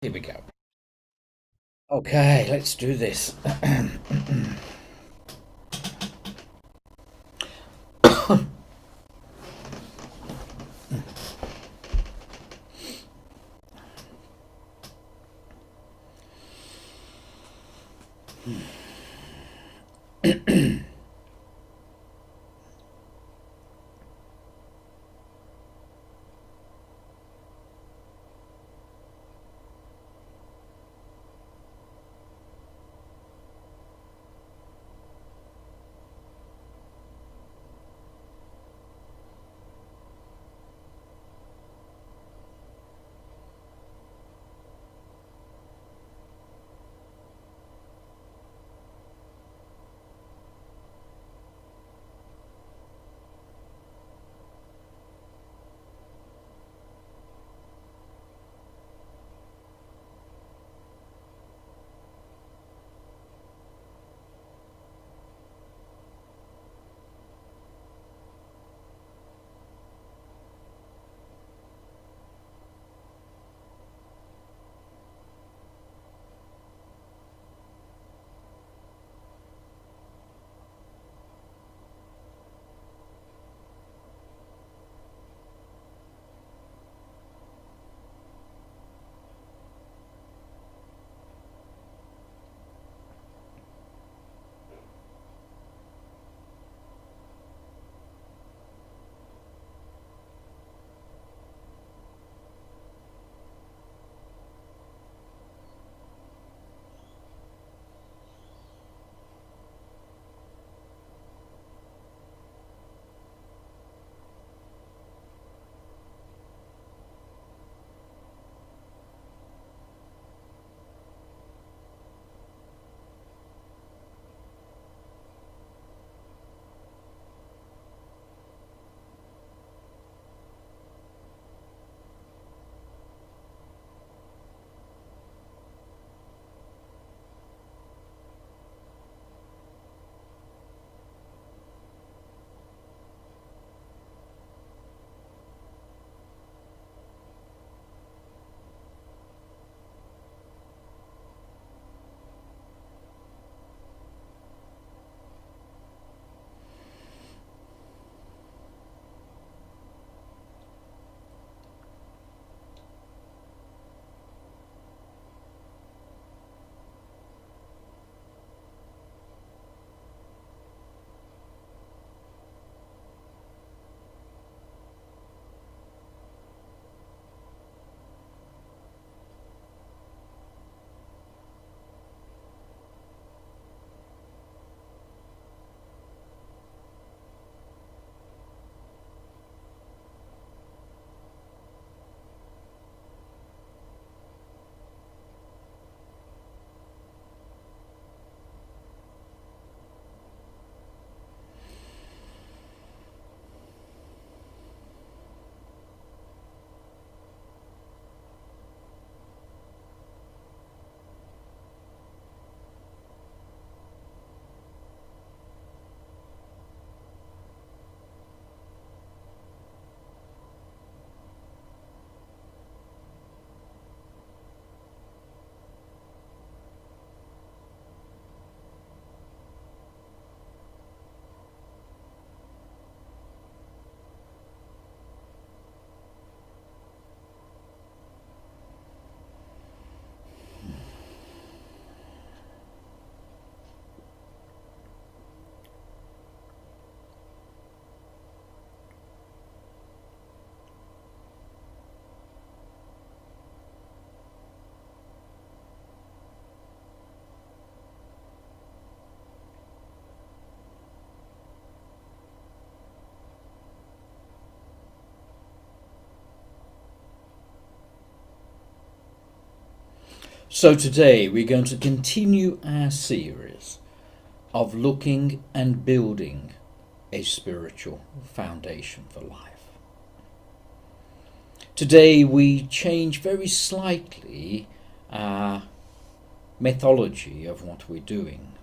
Here we go. Okay, let's do this. So today we're going to continue our series of looking and building a spiritual foundation for life. Today we change very slightly our methodology of what we're doing.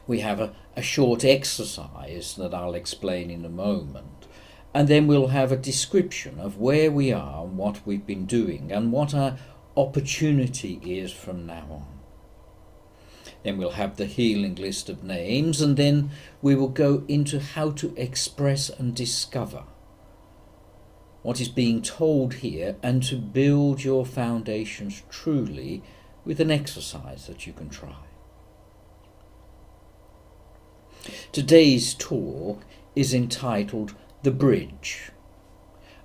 We have a short exercise that I'll explain in a moment, and then we'll have a description of where we are and what we've been doing and what our opportunity is from now on. Then we'll have the healing list of names, and then we will go into how to express and discover what is being told here, and to build your foundations truly with an exercise that you can try. Today's talk is entitled The Bridge,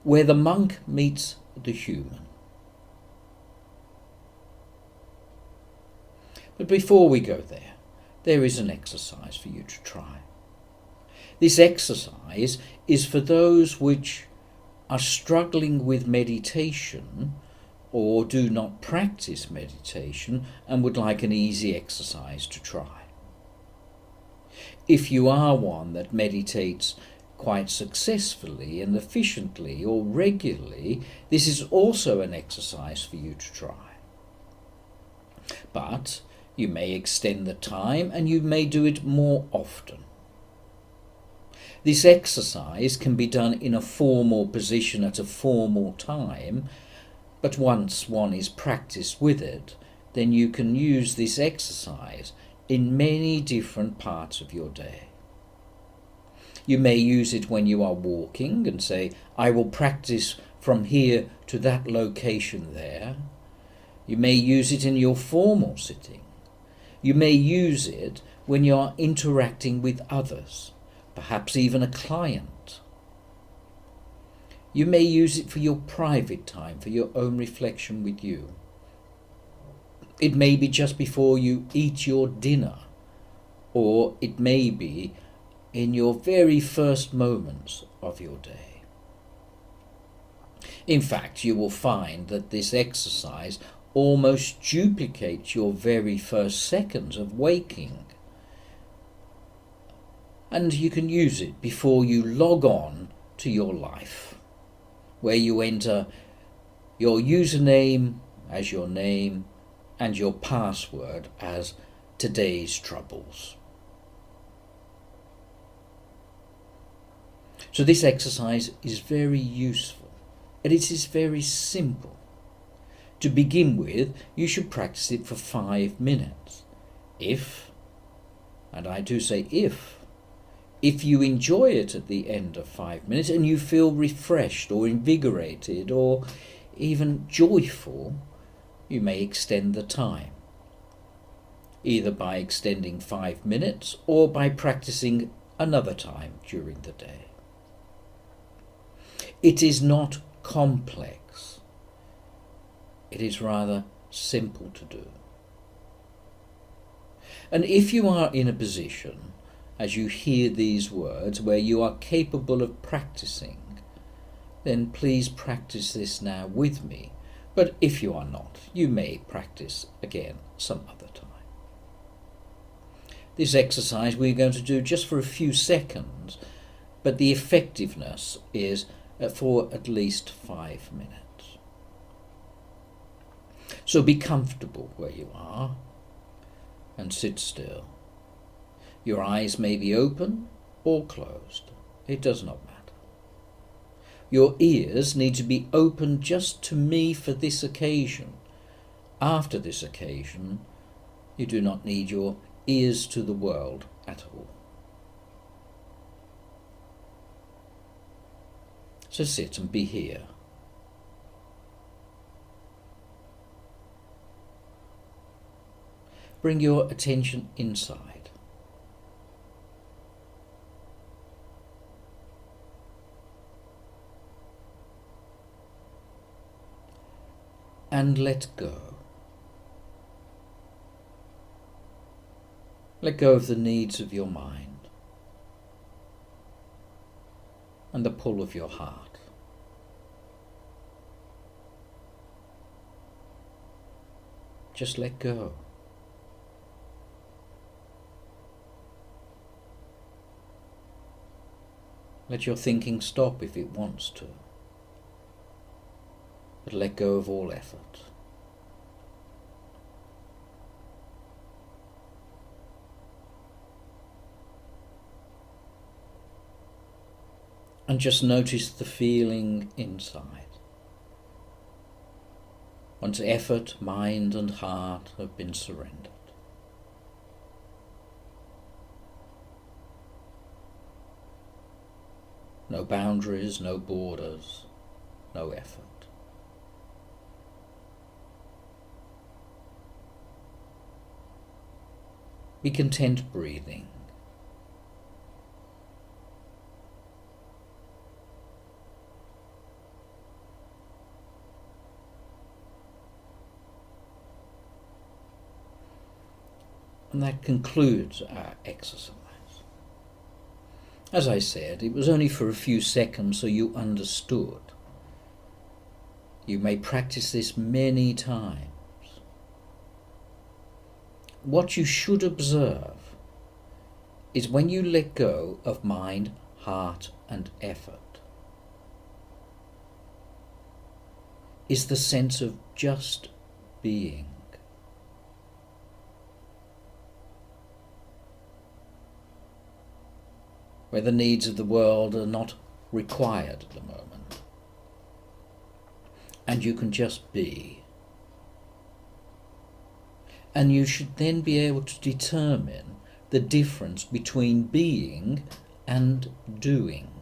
where the monk meets the human. But before we go there is an exercise for you to try. This exercise is for those which are struggling with meditation or do not practice meditation and would like an easy exercise to try. If you are one that meditates quite successfully and efficiently or regularly, this is also an exercise for you to try. But you may extend the time and you may do it more often. This exercise can be done in a formal position at a formal time, but once one is practiced with it, then you can use this exercise in many different parts of your day. You may use it when you are walking and say, I will practice from here to that location there. You may use it in your formal sitting. You may use it when you are interacting with others, perhaps even a client. You may use it for your private time, for your own reflection with you. It may be just before you eat your dinner, or it may be in your very first moments of your day. In fact, you will find that this exercise almost duplicates your very first seconds of waking. And you can use it before you log on to your life, where you enter your username as your name and your password as today's troubles. So this exercise is very useful, and it is very simple. To begin with, you should practice it for 5 minutes. If, and I do say if you enjoy it at the end of 5 minutes and you feel refreshed or invigorated or even joyful, you may extend the time, either by extending 5 minutes or by practicing another time during the day. It is not complex. It is rather simple to do. And if you are in a position, as you hear these words, where you are capable of practicing, then please practice this now with me. But if you are not, you may practice again some other time. This exercise we're going to do just for a few seconds, but the effectiveness is for at least 5 minutes. So be comfortable where you are and sit still. Your eyes may be open or closed. It does not matter. Your ears need to be open just to me for this occasion. After this occasion, you do not need your ears to the world at all. So sit and be here. Bring your attention inside. And let go. Let go of the needs of your mind and the pull of your heart. Just let go. Let your thinking stop if it wants to, but let go of all effort. And just notice the feeling inside. once effort, mind and heart have been surrendered. No boundaries, no borders, no effort. Be content breathing. And that concludes our exercise. As I said, it was only for a few seconds so you understood. You may practice this many times. What you should observe is when you let go of mind, heart and effort, is the sense of just being. Where the needs of the world are not required at the moment. And you can just be. And you should then be able to determine the difference between being and doing.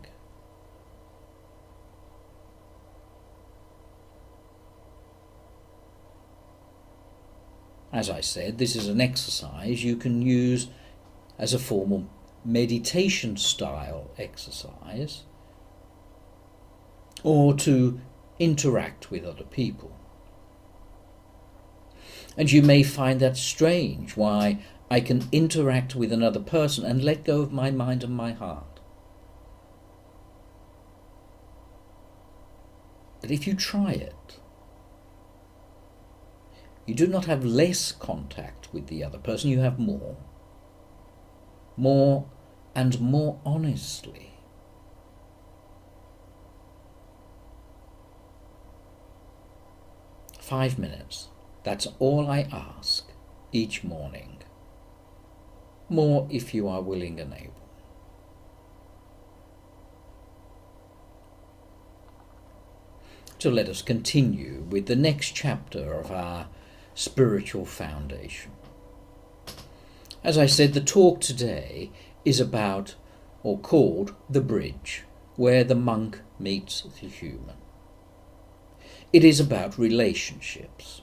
As I said, this is an exercise you can use as a formal meditation style exercise or to interact with other people. And you may find that strange, why I can interact with another person and let go of my mind and my heart. But if you try it, you do not have less contact with the other person, you have more and more honestly. "5 minutes, that's all I ask each morning. More if you are willing and able." So let us continue with the next chapter of our spiritual foundation. As I said, the talk today is about, or called, the bridge, where the monk meets the human. It is about relationships.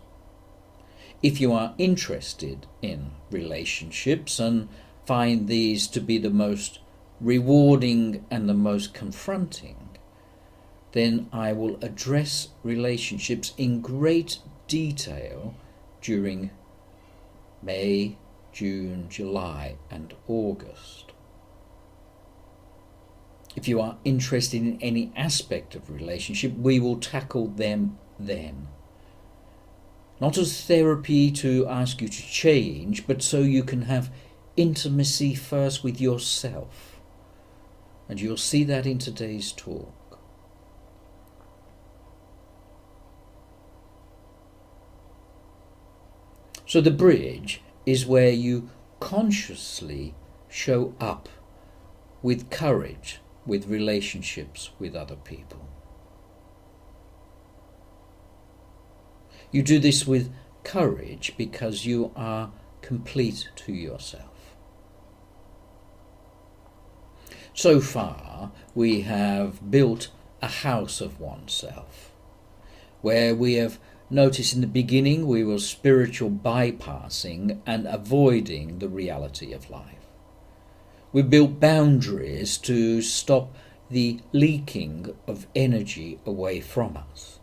If you are interested in relationships and find these to be the most rewarding and the most confronting, then I will address relationships in great detail during May, June, July and August. If you are interested in any aspect of relationship, we will tackle them then. Not as therapy to ask you to change, but so you can have intimacy first with yourself. And you'll see that in today's talk. So the bridge is where you consciously show up with courage with relationships with other people. You do this with courage because you are complete to yourself. So far, we have built a house of oneself, where we have noticed in the beginning we were spiritual bypassing and avoiding the reality of life. We built boundaries to stop the leaking of energy away from us.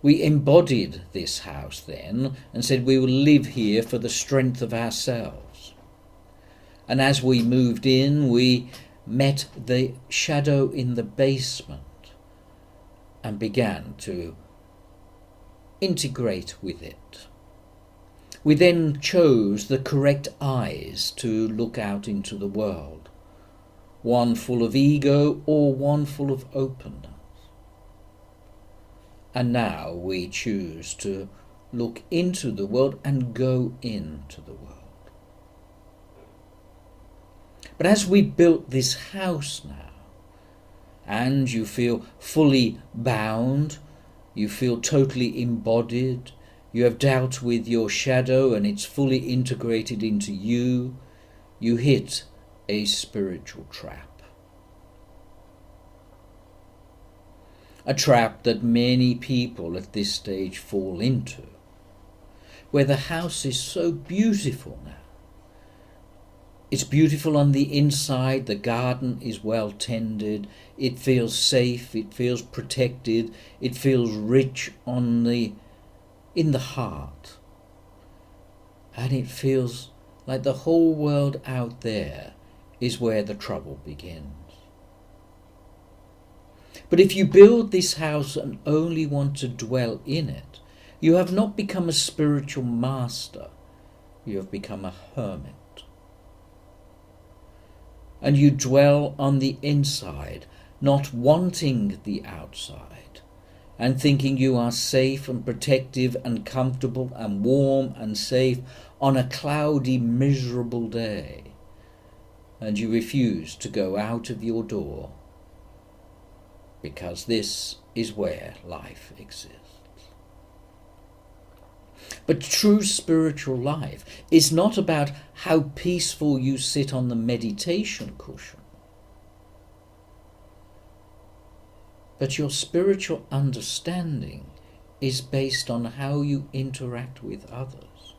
We embodied this house then and said we will live here for the strength of ourselves. And as we moved in, we met the shadow in the basement and began to integrate with it. We then chose the correct eyes to look out into the world, one full of ego or one full of openness. And now we choose to look into the world and go into the world. But as we built this house now, and you feel fully bound, You feel totally embodied. You have dealt with your shadow and it's fully integrated into you. You hit a spiritual trap. A trap that many people at this stage fall into, where the house is so beautiful now. It's beautiful on the inside, the garden is well tended, it feels safe, it feels protected, it feels rich in the heart. And it feels like the whole world out there is where the trouble begins. But if you build this house and only want to dwell in it, you have not become a spiritual master, you have become a hermit. And you dwell on the inside, not wanting the outside, and thinking you are safe and protective and comfortable and warm and safe on a cloudy, miserable day. And you refuse to go out of your door, because this is where life exists. But true spiritual life is not about how peaceful you sit on the meditation cushion, but your spiritual understanding is based on how you interact with others.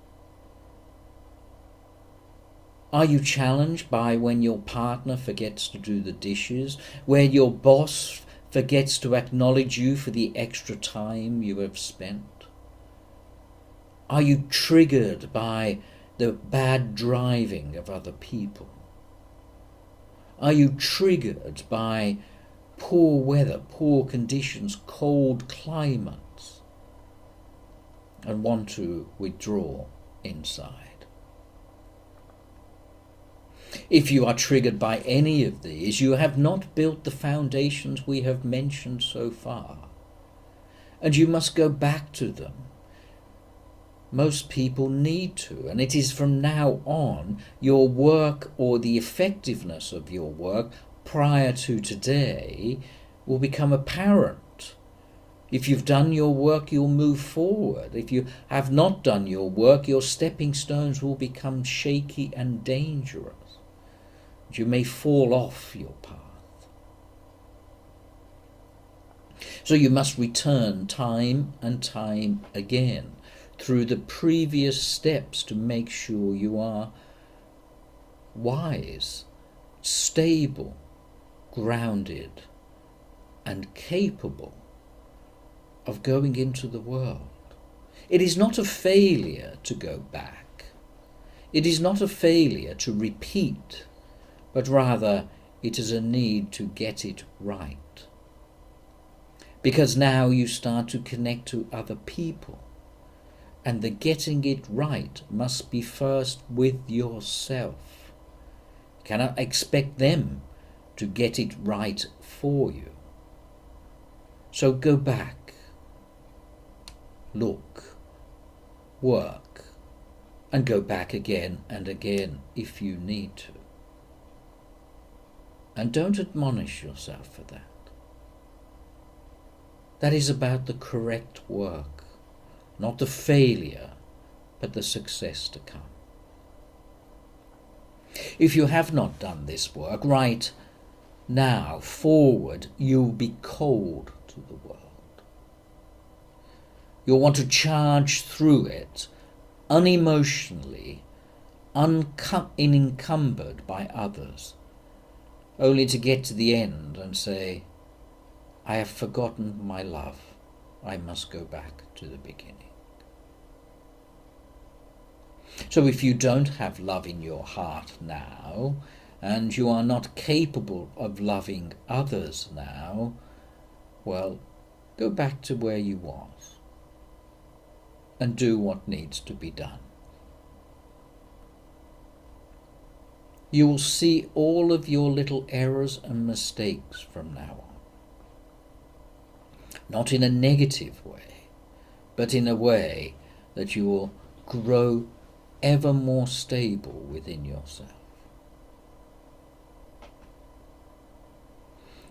Are you challenged by when your partner forgets to do the dishes, where your boss forgets to acknowledge you for the extra time you have spent? Are you triggered by the bad driving of other people? Are you triggered by poor weather, poor conditions, cold climates, and want to withdraw inside? If you are triggered by any of these, you have not built the foundations we have mentioned so far, and you must go back to them. Most people need to, and it is from now on your work, or the effectiveness of your work prior to today, will become apparent. If you've done your work, you'll move forward. If you have not done your work, your stepping stones will become shaky and dangerous. You may fall off your path. So you must return time and time again through the previous steps to make sure you are wise, stable, grounded, and capable of going into the world. It is not a failure to go back. It is not a failure to repeat, but rather it is a need to get it right. Because now you start to connect to other people, and the getting it right must be first with yourself. You cannot expect them to get it right for you. So go back, look, work, and go back again and again if you need to. And don't admonish yourself for that. That is about the correct work, not the failure, but the success to come. If you have not done this work, right now, forward, you'll be cold to the world. You'll want to charge through it, unemotionally, unencumbered by others, only to get to the end and say, I have forgotten my love. I must go back to the beginning. So if you don't have love in your heart now, and you are not capable of loving others now, well, go back to where you was and do what needs to be done. You will see all of your little errors and mistakes from now on. Not in a negative way, but in a way that you will grow ever more stable within yourself.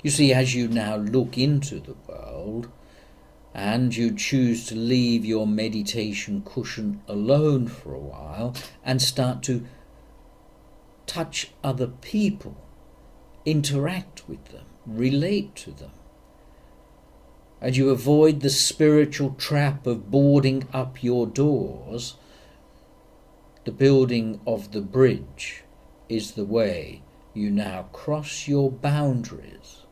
You see, as you now look into the world, and you choose to leave your meditation cushion alone for a while and start to touch other people, interact with them, relate to them, and you avoid the spiritual trap of boarding up your doors, the building of the bridge is the way you now cross your boundaries,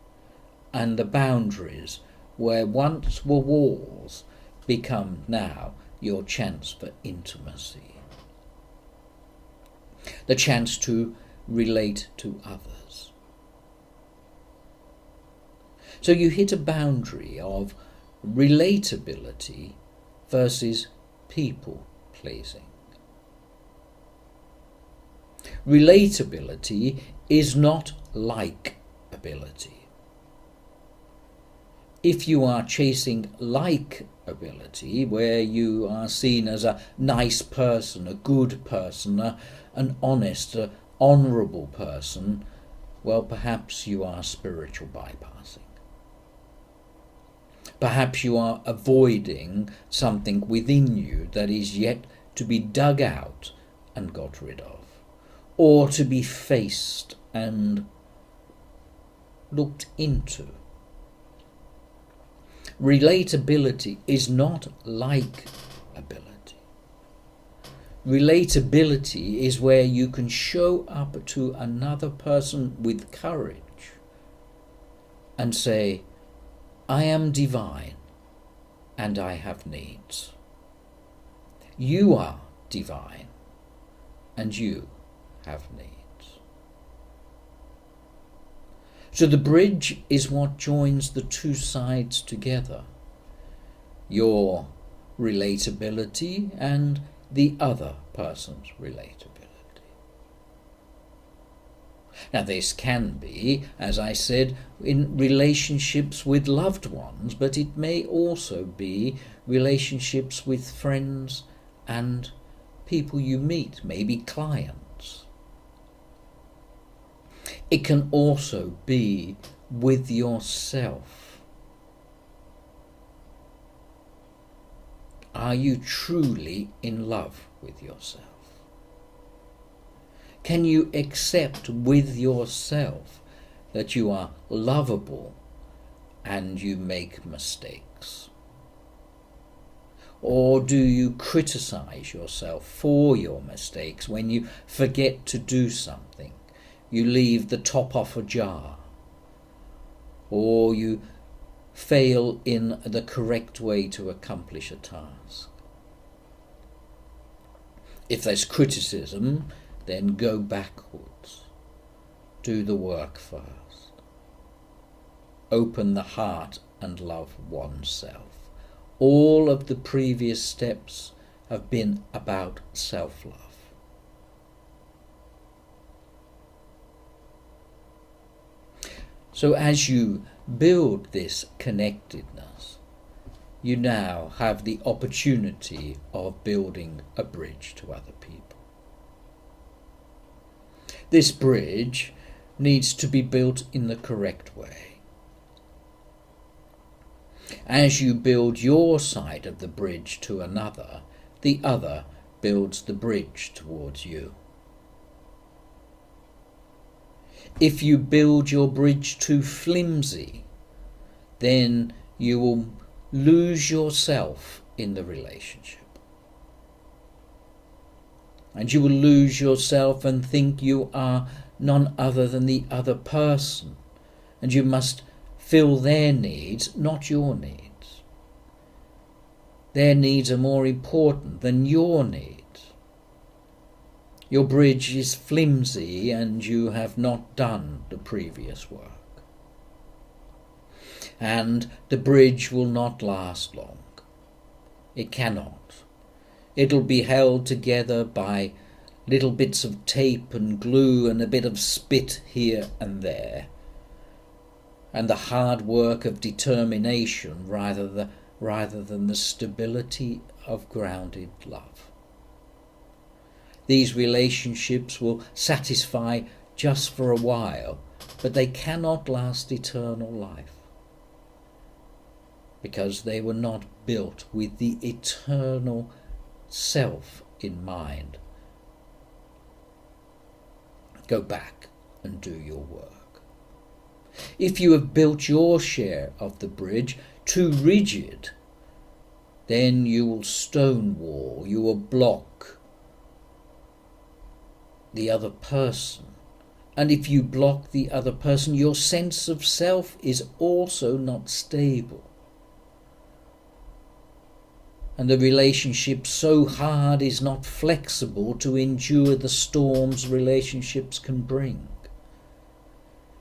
and the boundaries where once were walls become now your chance for intimacy, the chance to relate to others. So you hit a boundary of relatability versus people pleasing. Relatability is not like-ability. If you are chasing like-ability, where you are seen as a nice person, a good person, an honest, honourable person, well, perhaps you are spiritual bypassing. Perhaps you are avoiding something within you that is yet to be dug out and got rid of, or to be faced and looked into. Relatability is not like ability. Relatability is where you can show up to another person with courage and say, I am divine and I have needs. You are divine and you have needs. So the bridge is what joins the two sides together, your relatability and the other person's relatability. Now this can be, as I said, in relationships with loved ones, but it may also be relationships with friends and people you meet, maybe clients. It can also be with yourself. Are you truly in love with yourself? Can you accept with yourself that you are lovable and you make mistakes? Or do you criticize yourself for your mistakes when you forget to do something? You leave the top off a jar, or you fail in the correct way to accomplish a task. If there's criticism, then go backwards. Do the work first. Open the heart and love oneself. All of the previous steps have been about self-love. So as you build this connectedness, you now have the opportunity of building a bridge to other people. This bridge needs to be built in the correct way. As you build your side of the bridge to another, the other builds the bridge towards you. If you build your bridge too flimsy, then you will lose yourself in the relationship. And you will lose yourself and think you are none other than the other person, and you must fill their needs, not your needs. Their needs are more important than your needs. Your bridge is flimsy and you have not done the previous work. And the bridge will not last long. It cannot. It'll be held together by little bits of tape and glue and a bit of spit here and there, and the hard work of determination rather than the stability of grounded love. These relationships will satisfy just for a while, but they cannot last eternal life, because they were not built with the eternal self in mind. Go back and do your work. If you have built your share of the bridge too rigid, then you will stonewall, you will block the other person. And if you block the other person, your sense of self is also not stable. And the relationship so hard is not flexible to endure the storms relationships can bring.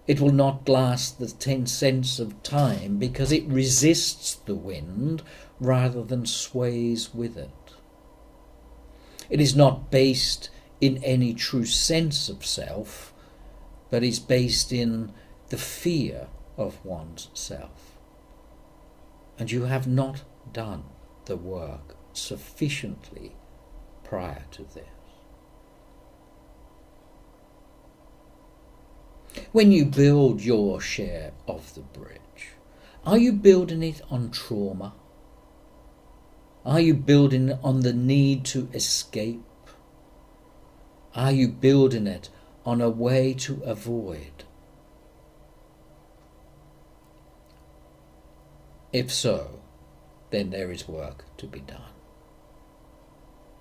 It will not last the 10 cents of time because it resists the wind rather than sways with it. It is not based in any true sense of self, but is based in the fear of one's self. And you have not done the work sufficiently prior to this. When you build your share of the bridge, are you building it on trauma? Are you building it on the need to escape? Are you building it on a way to avoid? If so, then there is work to be done.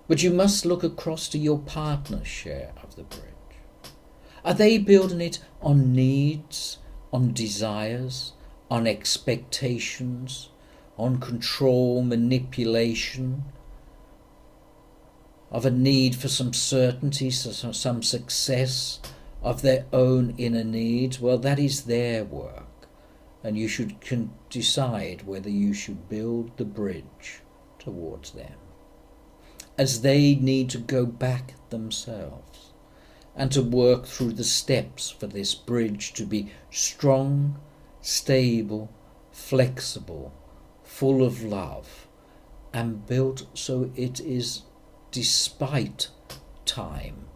But you must look across to your partner's share of the bridge. Are they building it on needs, on desires, on expectations, on control, manipulation, of a need for some certainty, some success of their own inner needs? Well, that is their work, and you should decide whether you should build the bridge towards them, as they need to go back themselves and to work through the steps for this bridge to be strong, stable, flexible, full of love, and built so it is despite time,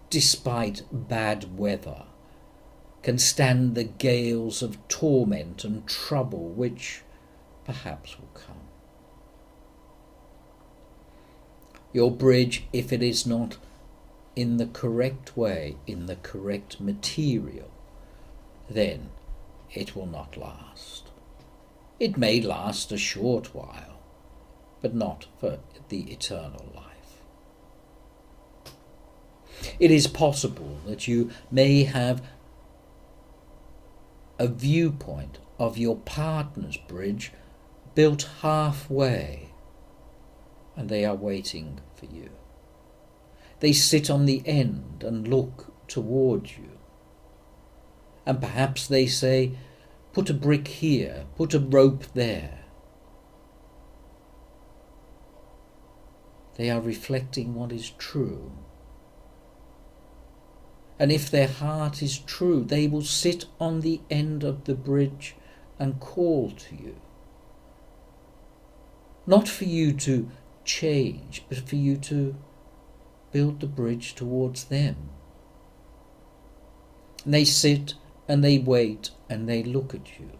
despite bad weather, can stand the gales of torment and trouble which perhaps will come. Your bridge, if it is not in the correct way, in the correct material, then it will not last. It may last a short while, but not for the eternal life. It is possible that you may have a viewpoint of your partner's bridge built halfway, and they are waiting for you. They sit on the end and look toward you. And perhaps they say, put a brick here, put a rope there. They are reflecting what is true. And if their heart is true, they will sit on the end of the bridge and call to you. Not for you to change, but for you to build the bridge towards them. And they sit and they wait and they look at you.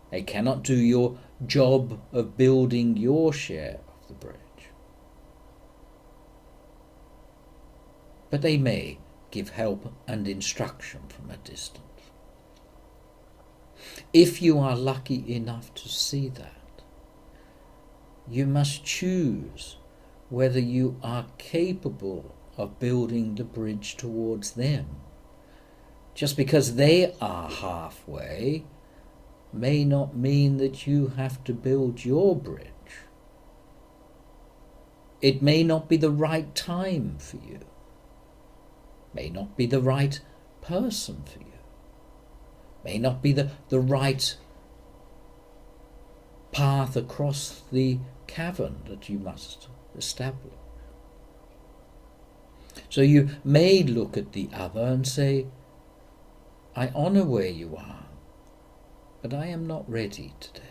They cannot do your job of building your share of the bridge. But they may give help and instruction from a distance. If you are lucky enough to see that, you must choose whether you are capable of building the bridge towards them. Just because they are halfway may not mean that you have to build your bridge. It may not be the right time for you, may not be the right person for you, may not be the right path across the cavern that you must establish. So you may look at the other and say, I honour where you are, but I am not ready today.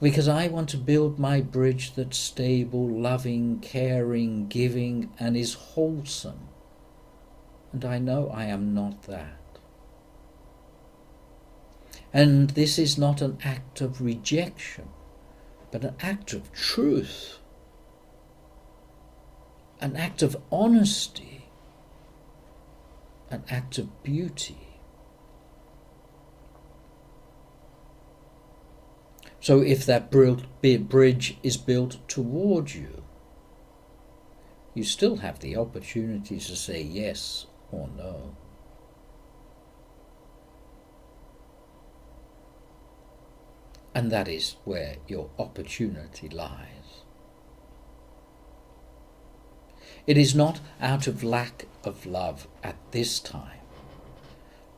Because I want to build my bridge that's stable, loving, caring, giving, and is wholesome. And I know I am not that. And this is not an act of rejection, but an act of truth, an act of honesty, an act of beauty. So if that bridge is built toward you, you still have the opportunity to say yes or no. And that is where your opportunity lies. It is not out of lack of love at this time,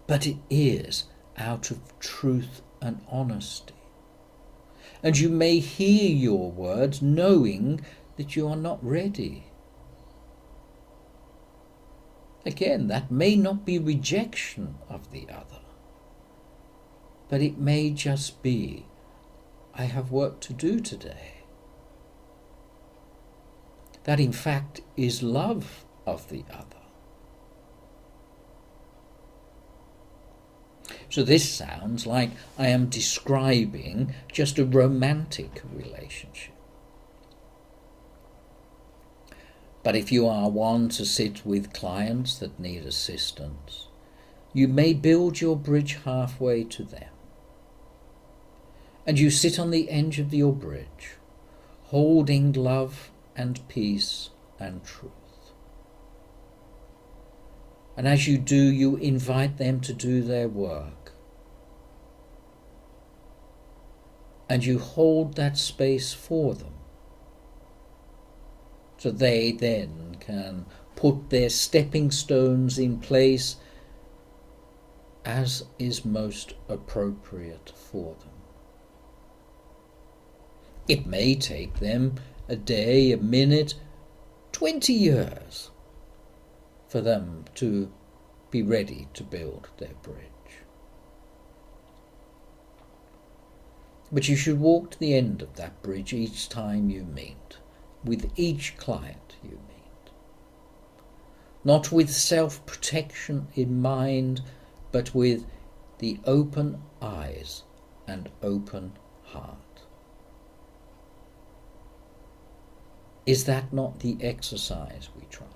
but it is out of truth and honesty. And you may hear your words knowing that you are not ready. Again, that may not be rejection of the other, but it may just be, I have work to do today. That in fact is love of the other. So this sounds like I am describing just a romantic relationship. But if you are one to sit with clients that need assistance, you may build your bridge halfway to them. And you sit on the edge of your bridge, holding love and peace and truth. And as you do, you invite them to do their work. And you hold that space for them, so they then can put their stepping stones in place as is most appropriate for them. It may take them a day, a minute, 20 years for them to be ready to build their bridge. But you should walk to the end of that bridge each time you meet, with each client you meet. Not with self-protection in mind, but with the open eyes and open heart. Is that not the exercise we tried?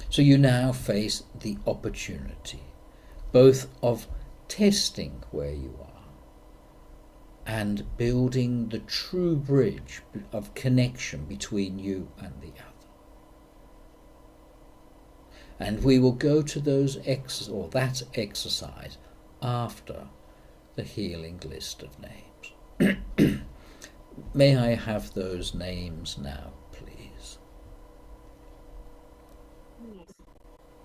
So you now face the opportunity, both of testing where you are and building the true bridge of connection between you and the other. And we will go to that exercise after the healing list of names. May I have those names now, please?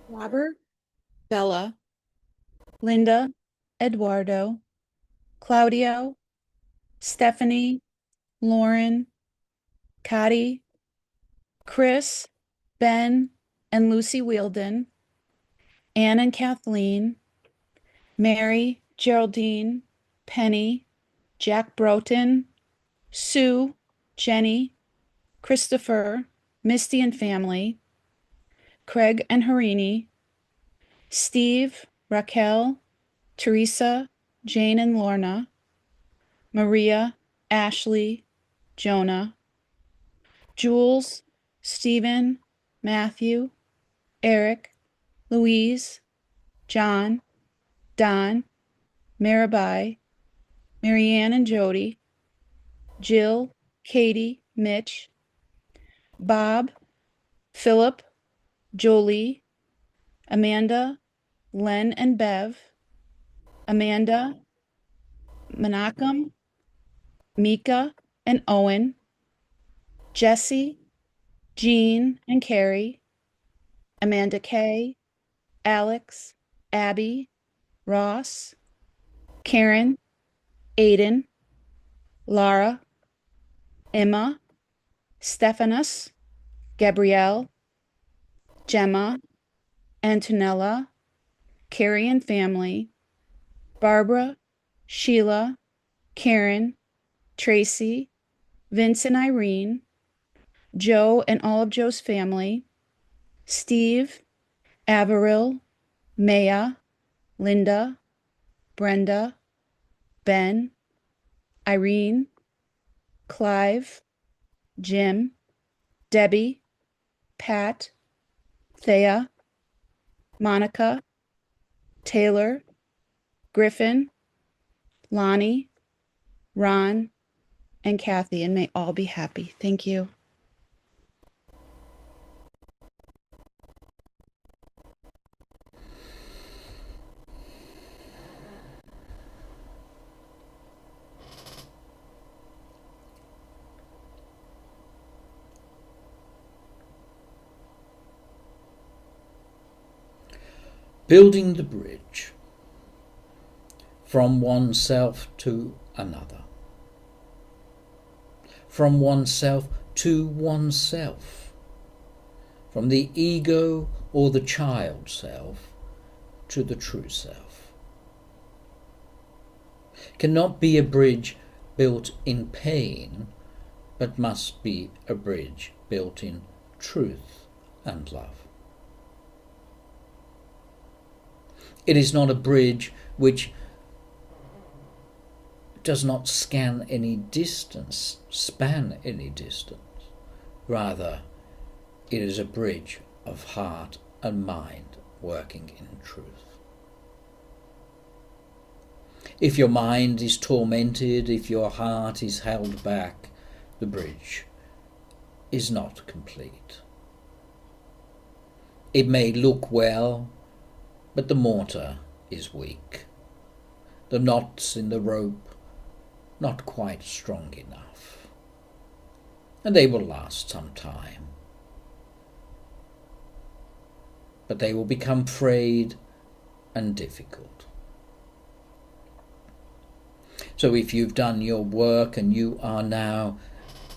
Robert, Bella, Linda, Eduardo, Claudio, Stephanie, Lauren, Cotty, Chris, Ben, and Lucy Wielden, Anne and Kathleen, Mary, Geraldine, Penny, Jack Broughton, Sue, Jenny, Christopher, Misty and family, Craig and Harini, Steve, Raquel, Teresa, Jane and Lorna, Maria, Ashley, Jonah, Jules, Stephen, Matthew, Eric, Louise, John, Don, Mirabai, Marianne and Jody, Jill, Katie, Mitch, Bob, Philip, Jolie, Amanda, Len and Bev, Amanda, Menachem, Mika and Owen, Jesse, Jean and Carrie, Amanda Kay, Alex, Abby, Ross, Karen, Aiden, Lara, Emma, Stephanus, Gabrielle, Gemma, Antonella, Carrie and family, Barbara, Sheila, Karen, Tracy, Vince and Irene, Joe and all of Joe's family, Steve, Averill, Maya, Linda, Brenda, Ben, Irene, Clive, Jim, Debbie, Pat, Thea, Monica, Taylor, Griffin, Lonnie, Ron, and Kathy, and may all be happy. Thank you. Building the bridge from oneself to another, from oneself to oneself, from the ego or the child self to the true self. Cannot be a bridge built in pain, but must be a bridge built in truth and love. It is not a bridge which does not span any distance. Rather, it is a bridge of heart and mind working in truth. If your mind is tormented, if your heart is held back, the bridge is not complete. It may look well, but the mortar is weak. The knots in the rope not quite strong enough. And they will last some time. But they will become frayed and difficult. So if you've done your work and you are now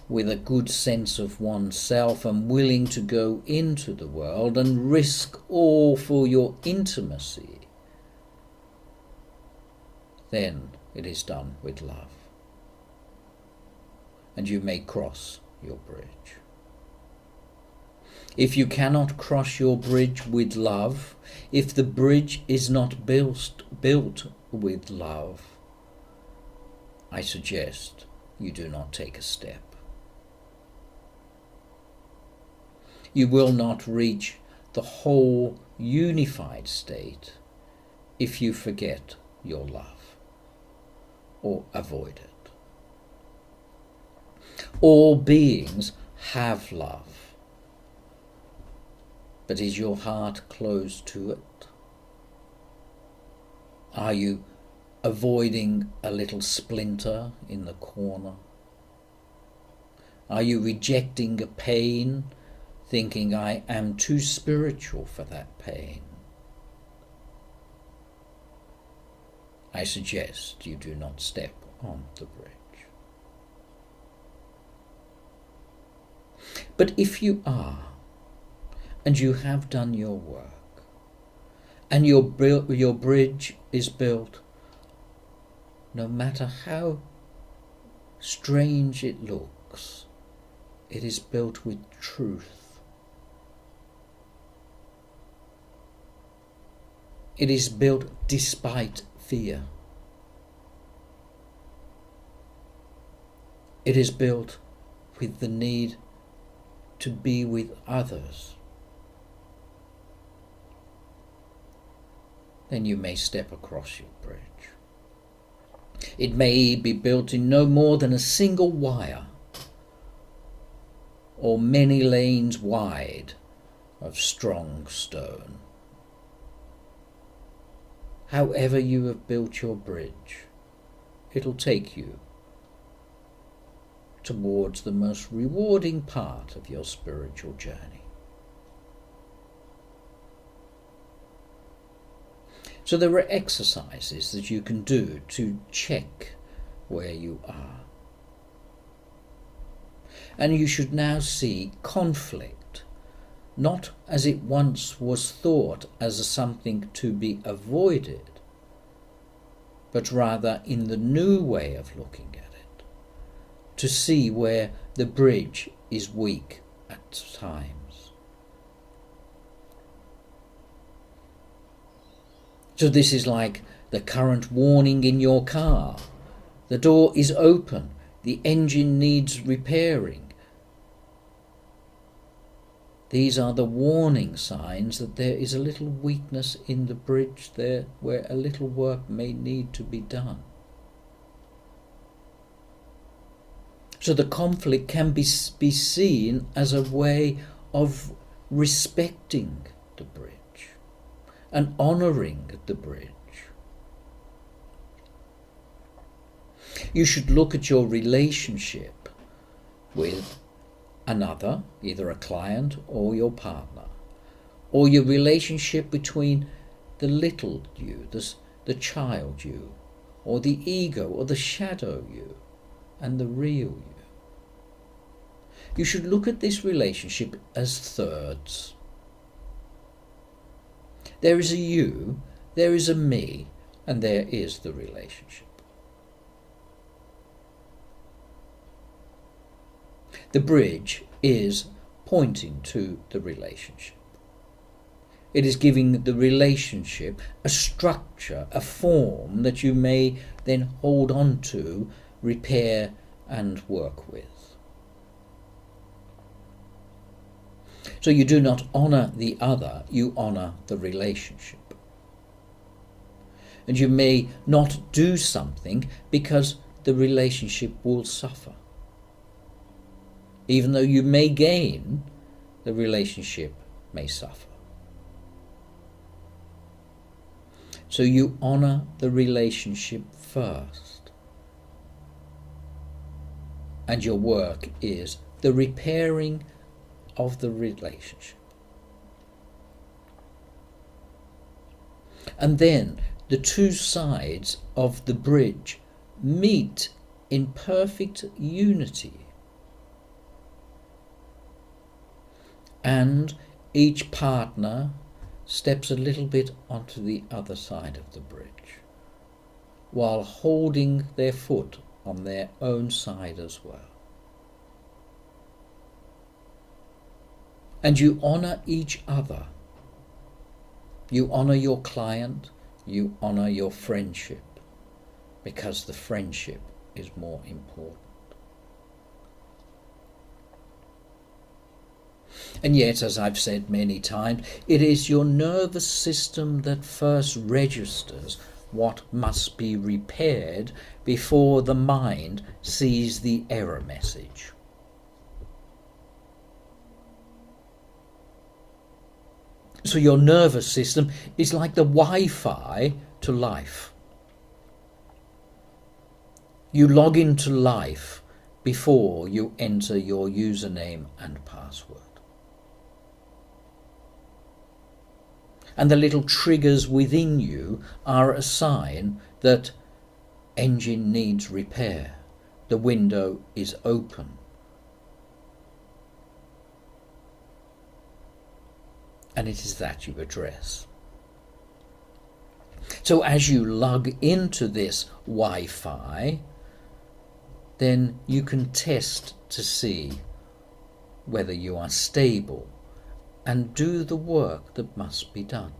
with a good sense of oneself and willing to go into the world and risk all for your intimacy, then it is done with love. And you may cross your bridge. If you cannot cross your bridge with love, if the bridge is not built with love, I suggest you do not take a step. You will not reach the whole unified state if you forget your love or avoid it. All beings have love, but is your heart closed to it? Are you avoiding a little splinter in the corner? Are you rejecting a pain, thinking I am too spiritual for that pain? I suggest you do not step on the bridge. But if you are, and you have done your work, and your bridge is built, no matter how strange it looks, it is built with truth. It is built despite fear. It is built with the need to be with others. Then you may step across your bridge. It may be built in no more than a single wire or many lanes wide of strong stone. However you have built your bridge, it'll take you towards the most rewarding part of your spiritual journey. So there are exercises that you can do to check where you are. And you should now see conflict, not as it once was thought as something to be avoided, but rather in the new way of looking at it, to see where the bridge is weak at times. So this is like the current warning in your car. The door is open. The engine needs repairing. These are the warning signs that there is a little weakness in the bridge there where a little work may need to be done. So the conflict can be seen as a way of respecting the bridge and honouring the bridge. You should look at your relationship with another, either a client or your partner, or your relationship between the little you, the child you, or the ego or the shadow you, and the real you. You should look at this relationship as thirds. There is a you, there is a me, and there is the relationship. The bridge is pointing to the relationship. It is giving the relationship a structure, a form that you may then hold on to, repair and work with. So you do not honour the other, you honour the relationship. And you may not do something because the relationship will suffer. Even though you may gain, the relationship may suffer. So you honour the relationship first. And your work is the repairing of the relationship. And then the two sides of the bridge meet in perfect unity. And each partner steps a little bit onto the other side of the bridge, while holding their foot on their own side as well. And you honour each other. You honour your client, you honour your friendship, because the friendship is more important. And yet, as I've said many times, it is your nervous system that first registers what must be repaired before the mind sees the error message. So your nervous system is like the Wi-Fi to life. You log into life before you enter your username and password. And the little triggers within you are a sign that engine needs repair, the window is open. And it is that you address. So as you log into this Wi-Fi, then you can test to see whether you are stable and do the work that must be done.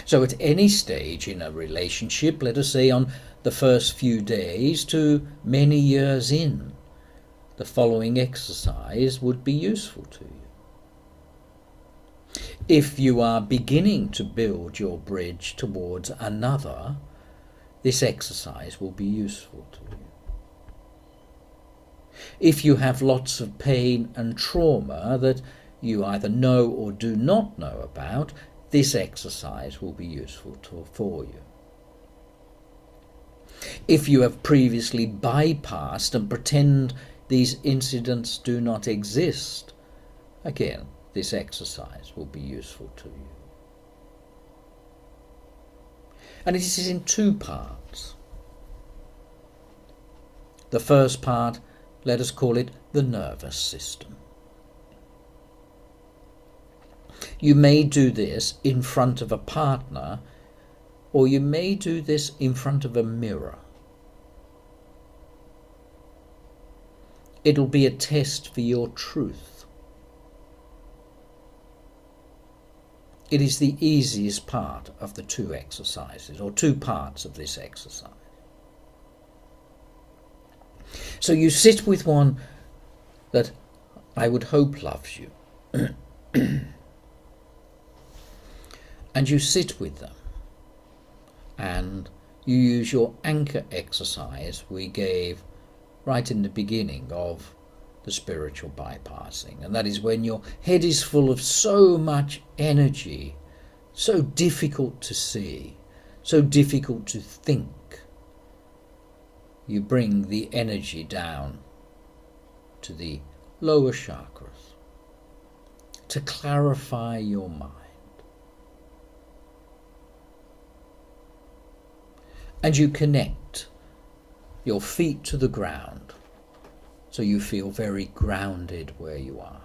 So at any stage in a relationship, let us say on the first few days to many years in, the following exercise would be useful to you. If you are beginning to build your bridge towards another, this exercise will be useful to you. If you have lots of pain and trauma that you either know or do not know about, this exercise will be useful for you. If you have previously bypassed and pretend these incidents do not exist, again, this exercise will be useful to you. And it is in two parts. The first part, let us call it the nervous system. You may do this in front of a partner, or you may do this in front of a mirror. It'll be a test for your truth. It is the easiest part of the two exercises, or two parts of this exercise. So you sit with one that I would hope loves you. And you sit with them. And you use your anchor exercise we gave right in the beginning of the spiritual bypassing. And that is when your head is full of so much energy, so difficult to see, so difficult to think. You bring the energy down to the lower chakras to clarify your mind. And you connect your feet to the ground so you feel very grounded where you are.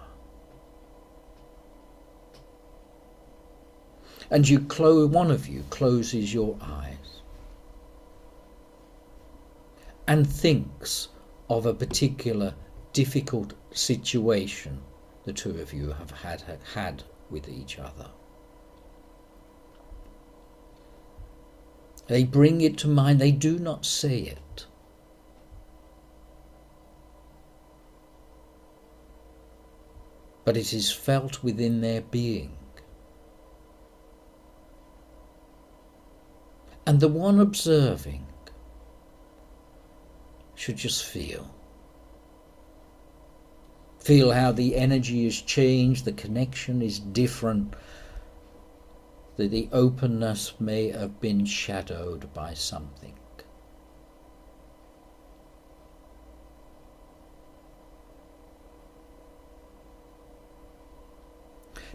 And one of you closes your eyes and thinks of a particular difficult situation the two of you have had with each other. They bring it to mind, they do not say it. But it is felt within their being. And the one observing should just feel. Feel how the energy is changed, the connection is different, that the openness may have been shadowed by something.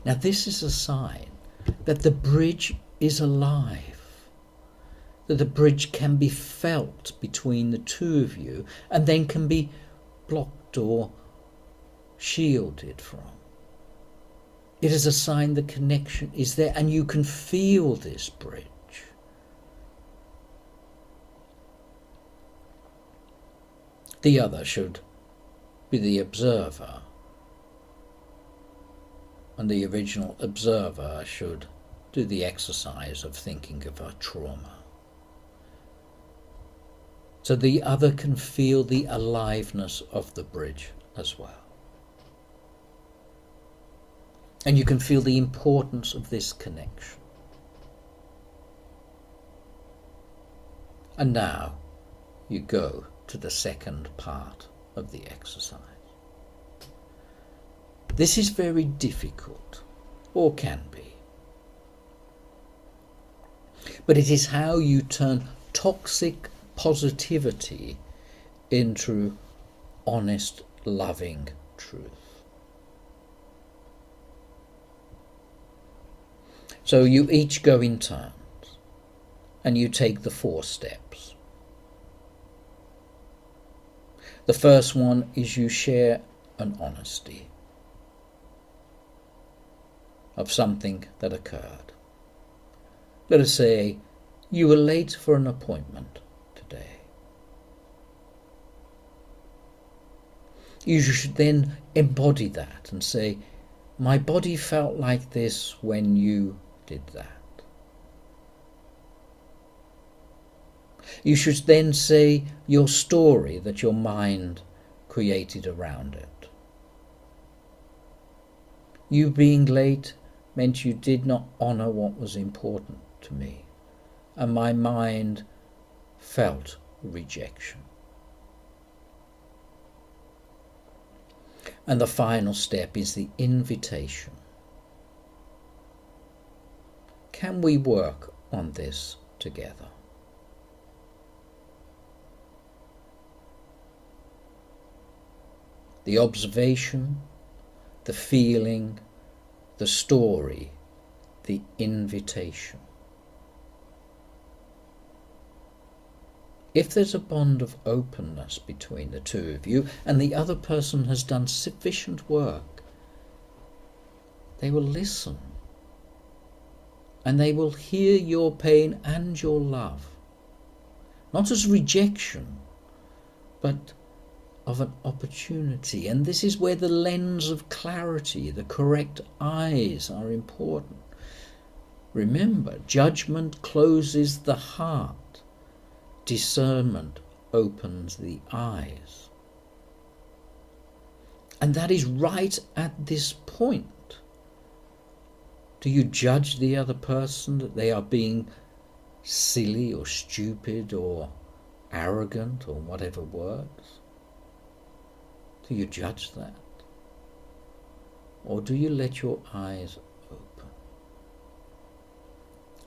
Now this is a sign that the bridge is alive, that the bridge can be felt between the two of you and then can be blocked or shielded from. It is a sign the connection is there and you can feel this bridge. The other should be the observer, and the original observer should do the exercise of thinking of a trauma. So the other can feel the aliveness of the bridge as well. And you can feel the importance of this connection. And now you go to the second part of the exercise. This is very difficult, or can be. But it is how you turn toxic positivity into honest, loving truth. So you each go in turns, and you take the 4 steps. The first one is you share an honesty of something that occurred. Let us say you were late for an appointment today. You should then embody that and say, my body felt like this when you did that. You should then say your story that your mind created around it. You being late meant you did not honour what was important to me, and my mind felt rejection. And the final step is the invitation. Can we work on this together? The observation, the feeling, the story, the invitation. If there's a bond of openness between the two of you and the other person has done sufficient work, they will listen and they will hear your pain and your love, not as rejection, but of an opportunity. And this is where the lens of clarity, the correct eyes are important. Remember, judgment closes the heart. Discernment opens the eyes. And that is right at this point. Do you judge the other person that they are being silly or stupid or arrogant or whatever words? Do you judge that? Or do you let your eyes open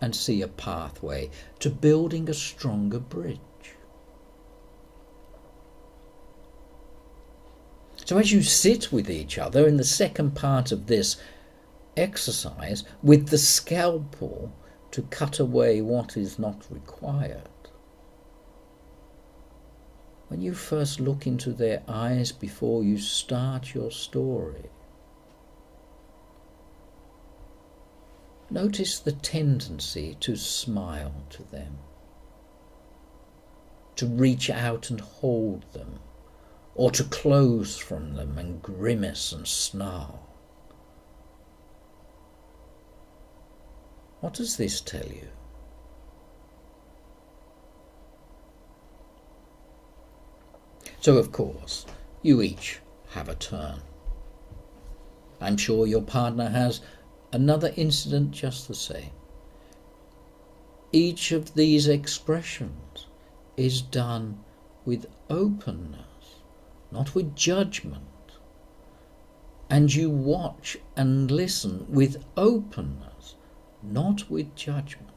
and see a pathway to building a stronger bridge? So as you sit with each other in the second part of this exercise with the scalpel to cut away what is not required, when you first look into their eyes before you start your story, notice the tendency to smile to them, to reach out and hold them, or to close from them and grimace and snarl. What does this tell you? So, of course, you each have a turn. I'm sure your partner has another incident just the same. Each of these expressions is done with openness, not with judgment. And you watch and listen with openness, not with judgment.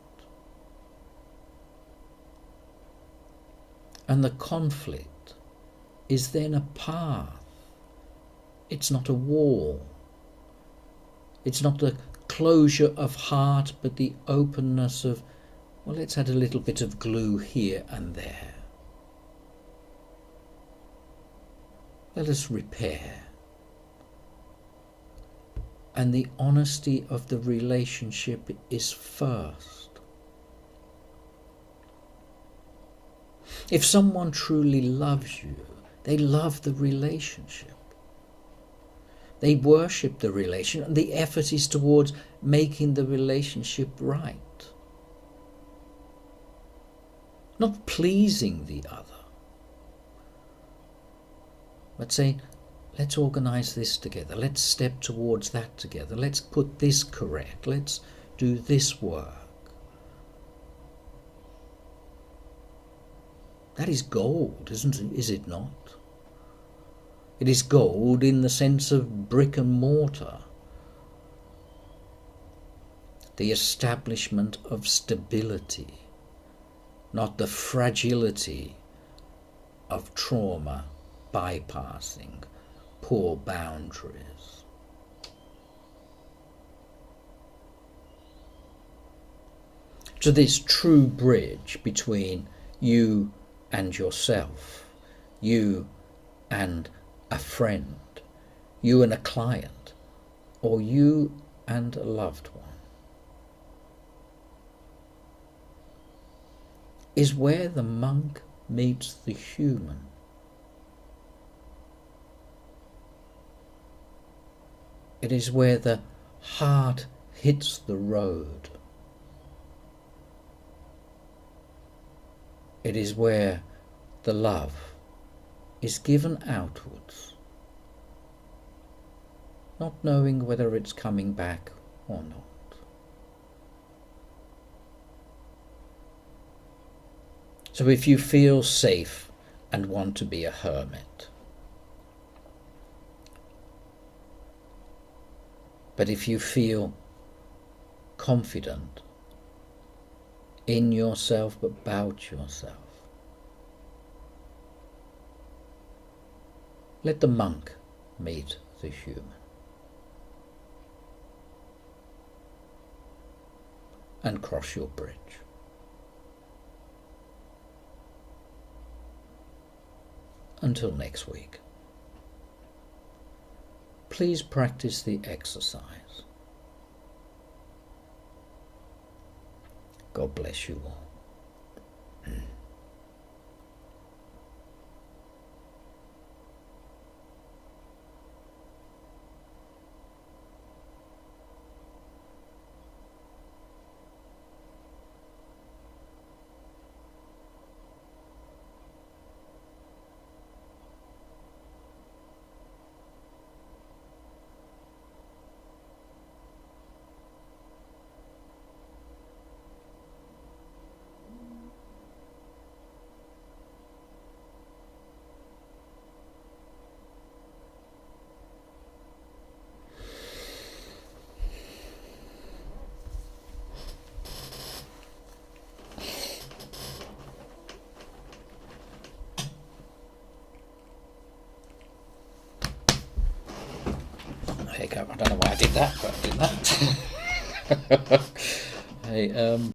And the conflict is then a path. It's not a wall. It's not the closure of heart, but the openness of, well, let's add a little bit of glue here and there. Let us repair. And the honesty of the relationship is first. If someone truly loves you, they love the relationship. They worship the relationship, and the effort is towards making the relationship right. Not pleasing the other, but saying, let's organise this together, let's step towards that together, let's put this correct, let's do this work. That is gold, isn't it? Is it not? It is gold in the sense of brick and mortar. The establishment of stability, not the fragility of trauma bypassing, poor boundaries. To this true bridge between you and yourself, you and a friend, you and a client, or you and a loved one, is where the monk meets the human. It is where the heart hits the road. It is where the love is given outwards, not knowing whether it's coming back or not. So if you feel safe and want to be a hermit, but if you feel confident in yourself but about yourself, let the monk meet the human. And cross your bridge. Until next week. Please practice the exercise. God bless you all. did that. Hey,